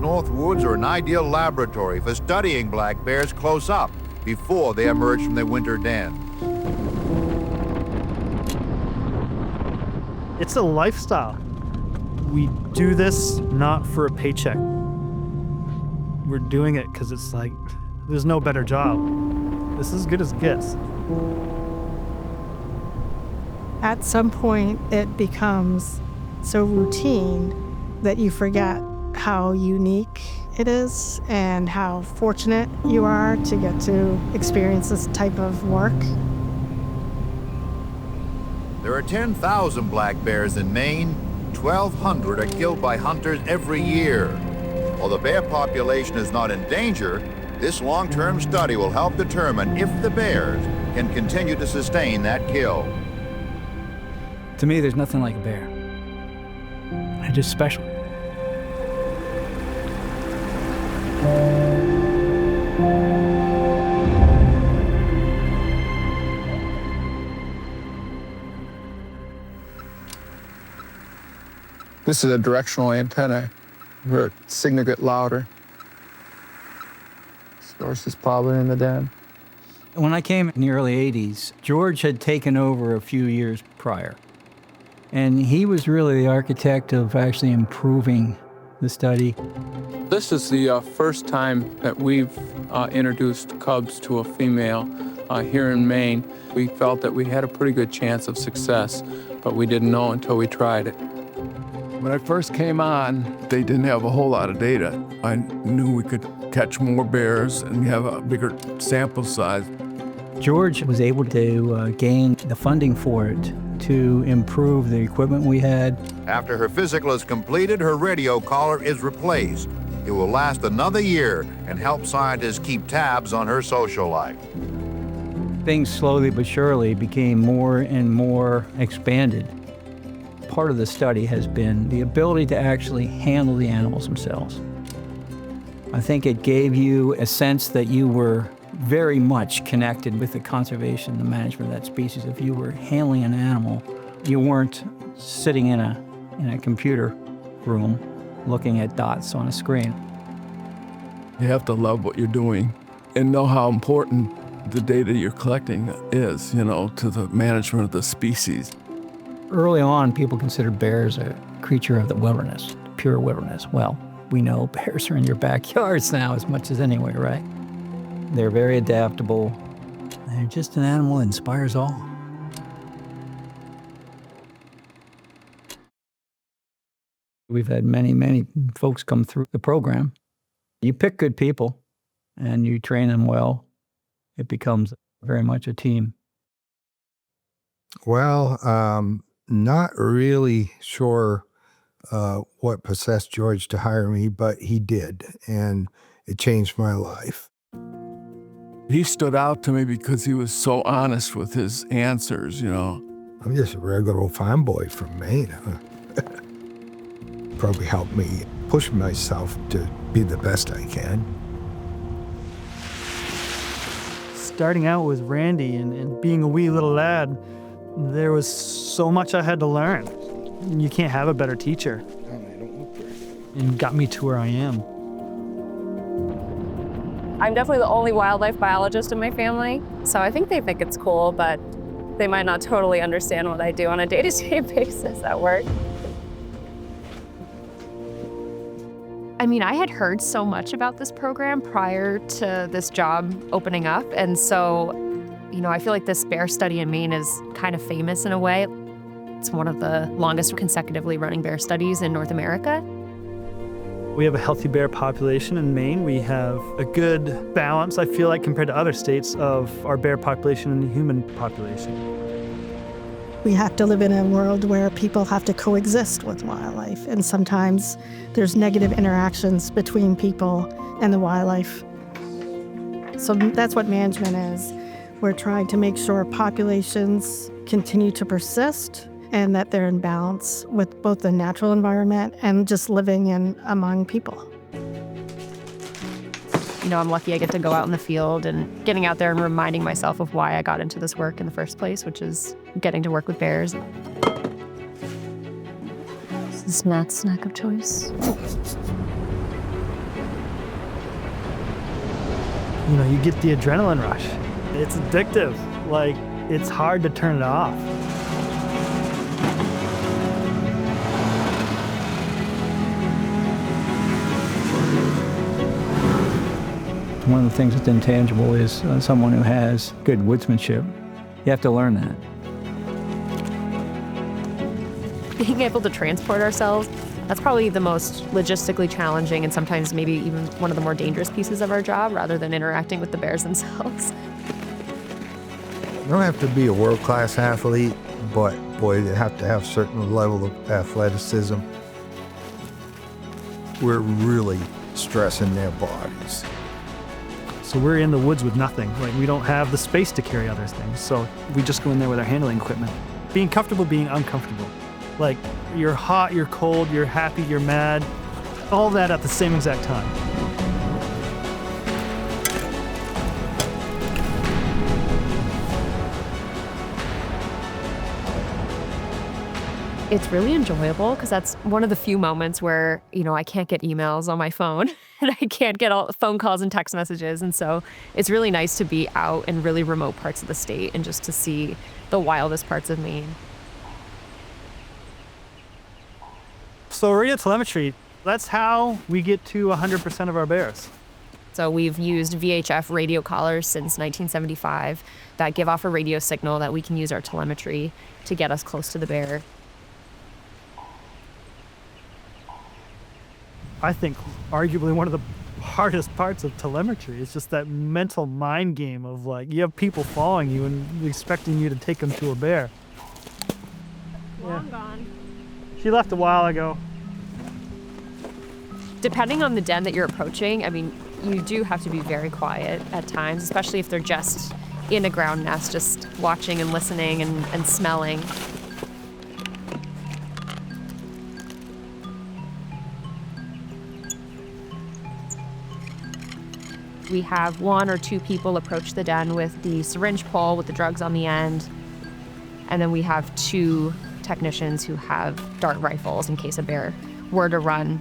North Woods are an ideal laboratory for studying black bears close up before they emerge from their winter dens. It's a lifestyle. We do this not for a paycheck. We're doing it because it's like, there's no better job. This is as good as it gets. At some point, it becomes so routine that you forget how unique it is and how fortunate you are to get to experience this type of work. There are 10,000 black bears in Maine. 1,200 are killed by hunters every year. While the bear population is not in danger, this long-term study will help determine if the bears can continue to sustain that kill. To me, there's nothing like a bear. They're just special. This is a directional antenna. Where signal get louder. Source is probably in the den. When I came in the early 80s, George had taken over a few years prior. And he was really the architect of actually improving the study. This is the first time that we've introduced cubs to a female here in Maine. We felt that we had a pretty good chance of success, but we didn't know until we tried it. When I first came on, they didn't have a whole lot of data. I knew we could catch more bears and have a bigger sample size. George was able to gain the funding for it to improve the equipment we had. After her physical is completed, her radio collar is replaced. It will last another year and help scientists keep tabs on her social life. Things slowly but surely became more and more expanded. Part of the study has been the ability to actually handle the animals themselves. I think it gave you a sense that you were very much connected with the conservation, the management of that species. If you were handling an animal, you weren't sitting in a computer room looking at dots on a screen. You have to love what you're doing and know how important the data you're collecting is, to the management of the species. Early on, people considered bears a creature of the wilderness, pure wilderness. Well, we know bears are in your backyards now as much as anywhere, right? They're very adaptable. They're just an animal that inspires awe. We've had many, many folks come through the program. You pick good people and you train them well, it becomes very much a team. Well, not really sure what possessed George to hire me, but he did, and it changed my life. He stood out to me because he was so honest with his answers, I'm just a regular old farm boy from Maine. Probably helped me push myself to be the best I can. Starting out with Randy and being a wee little lad, there was so much I had to learn. You can't have a better teacher. And got me to where I am. I'm definitely the only wildlife biologist in my family, so I think they think it's cool, but they might not totally understand what I do on a day-to-day basis at work. I mean, I had heard so much about this program prior to this job opening up, and so, I feel like this bear study in Maine is kind of famous in a way. It's one of the longest consecutively running bear studies in North America. We have a healthy bear population in Maine. We have a good balance, I feel like, compared to other states, of our bear population and the human population. We have to live in a world where people have to coexist with wildlife, and sometimes there's negative interactions between people and the wildlife. So that's what management is. We're trying to make sure populations continue to persist and that they're in balance with both the natural environment and just living in among people. I'm lucky I get to go out in the field and getting out there and reminding myself of why I got into this work in the first place, which is getting to work with bears. This is Matt's snack of choice. You get the adrenaline rush. It's addictive. Like, it's hard to turn it off. One of the things that's intangible is someone who has good woodsmanship. You have to learn that. Being able to transport ourselves, that's probably the most logistically challenging and sometimes maybe even one of the more dangerous pieces of our job rather than interacting with the bears themselves. You don't have to be a world-class athlete, but boy, you have to have a certain level of athleticism. We're really stressing their bodies. So we're in the woods with nothing. Like, we don't have the space to carry other things. So we just go in there with our handling equipment. Being comfortable, being uncomfortable. Like, you're hot, you're cold, you're happy, you're mad. All that at the same exact time. It's really enjoyable because that's one of the few moments where, I can't get emails on my phone and I can't get all phone calls and text messages. And so it's really nice to be out in really remote parts of the state and just to see the wildest parts of Maine. So radio telemetry, that's how we get to 100% of our bears. So we've used VHF radio collars since 1975 that give off a radio signal that we can use our telemetry to get us close to the bear. I think arguably one of the hardest parts of telemetry is just that mental mind game of, like, you have people following you and expecting you to take them to a bear. Long gone. She left a while ago. Depending on the den that you're approaching, you do have to be very quiet at times, especially if they're just in a ground nest, just watching and listening and smelling. We have 1 or 2 people approach the den with the syringe pole with the drugs on the end. And then we have 2 technicians who have dart rifles in case a bear were to run.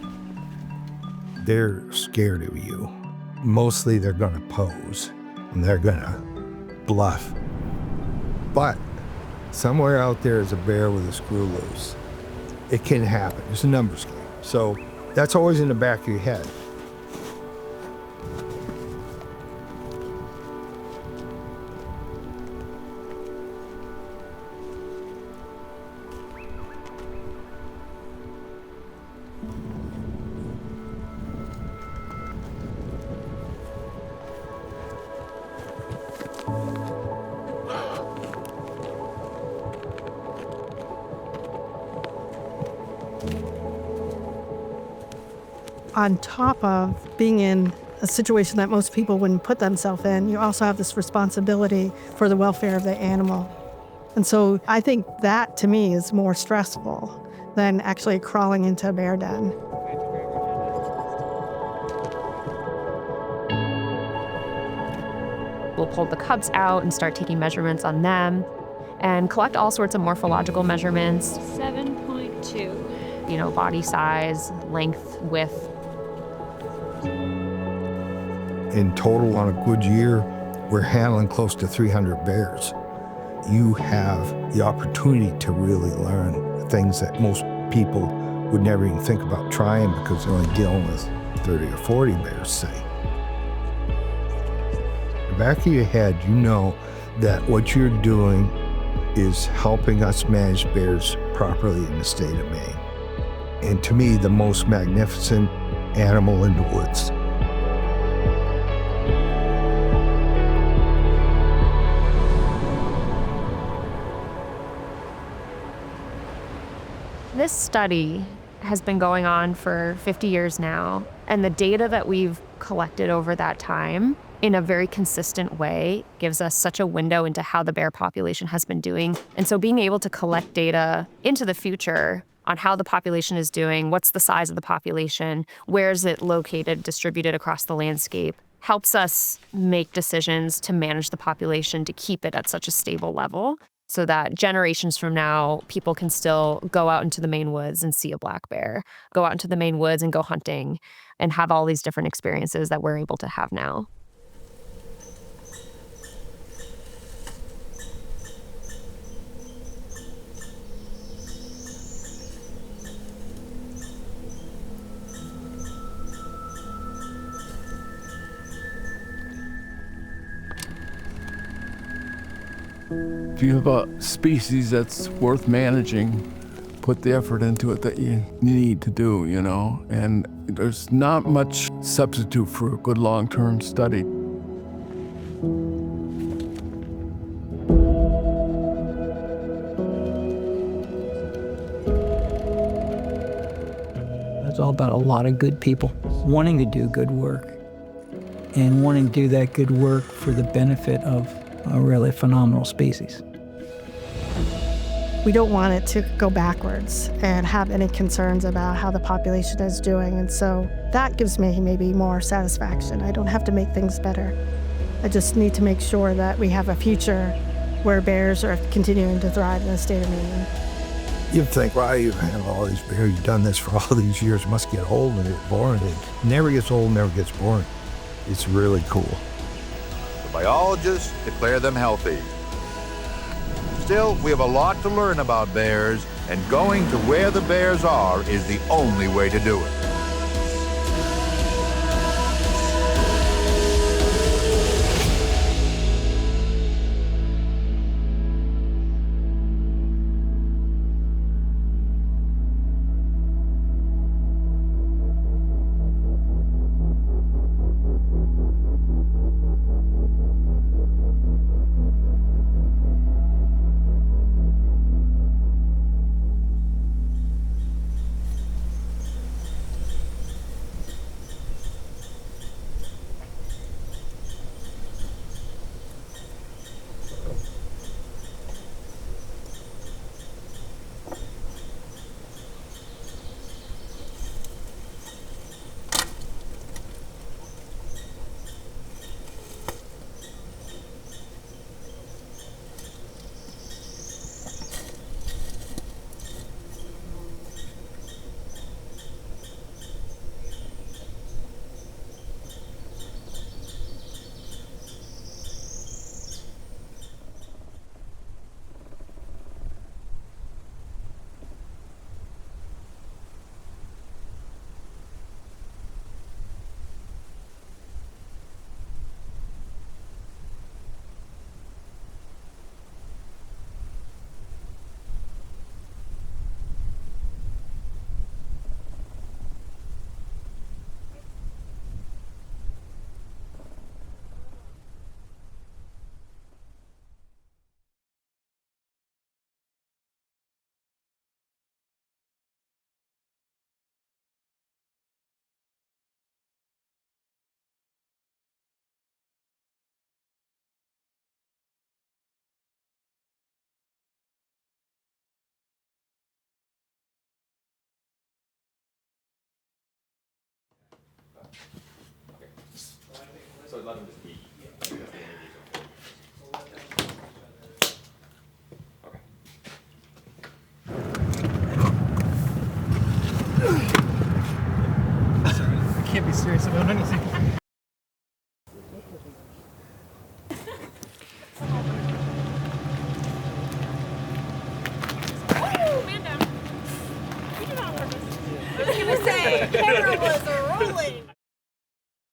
They're scared of you. Mostly they're gonna pose and they're gonna bluff. But somewhere out there is a bear with a screw loose. It can happen. It's a numbers game. So that's always in the back of your head. On top of being in a situation that most people wouldn't put themselves in, you also have this responsibility for the welfare of the animal. And so I think that, to me, is more stressful than actually crawling into a bear den. We'll pull the cubs out and start taking measurements on them and collect all sorts of morphological measurements. 7.2. Body size, length, width. In total, on a good year, we're handling close to 300 bears. You have the opportunity to really learn things that most people would never even think about trying because they're only dealing with 30 or 40 bears, say. In the back of your head, you know that what you're doing is helping us manage bears properly in the state of Maine. And to me, the most magnificent animal in the woods. This study has been going on for 50 years now, and the data that we've collected over that time in a very consistent way gives us such a window into how the bear population has been doing. And so being able to collect data into the future on how the population is doing, what's the size of the population, where is it located, distributed across the landscape, helps us make decisions to manage the population to keep it at such a stable level so that generations from now, people can still go out into the Maine woods and see a black bear, go out into the Maine woods and go hunting and have all these different experiences that we're able to have now. If you have a species that's worth managing, put the effort into it that you need to do, you know, and there's not much substitute for a good long-term study. It's all about a lot of good people wanting to do good work and wanting to do that good work for the benefit of a really phenomenal species. We don't want it to go backwards and have any concerns about how the population is doing. And so that gives me maybe more satisfaction. I don't have to make things better. I just need to make sure that we have a future where bears are continuing to thrive in the state of Maine. You'd think, well, you've handled all these bears, you've done this for all these years, it must get old and get boring. It never gets old, never gets boring. It's really cool. The biologists declare them healthy. Still, we have a lot to learn about bears, and going to where the bears are is the only way to do it. I can't be serious about anything.